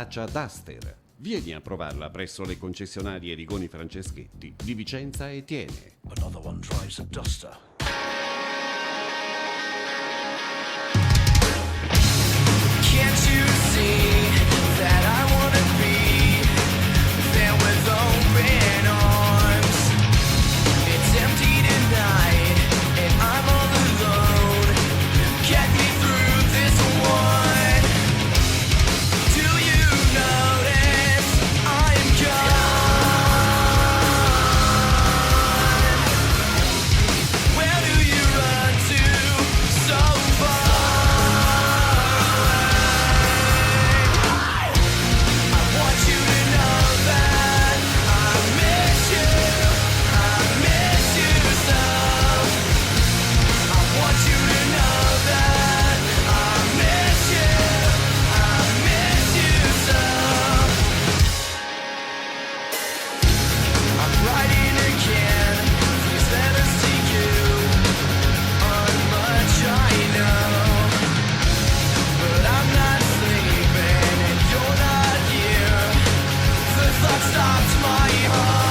Dacia Duster. Vieni a provarla presso le concessionarie Rigoni Franceschetti di Vicenza e Thiene. Another one drives a Duster. Can't you see that I wanna be there with open arms? It's empty tonight and I'm all alone. Get me through this one. Do you notice I'm gone? Where do you run to so far? I want you to know that I miss you so. I want you to know that I miss you so. I'm writing again these letters to you on much I know. But I'm not sleeping and you're not here. The thought stopped my heart.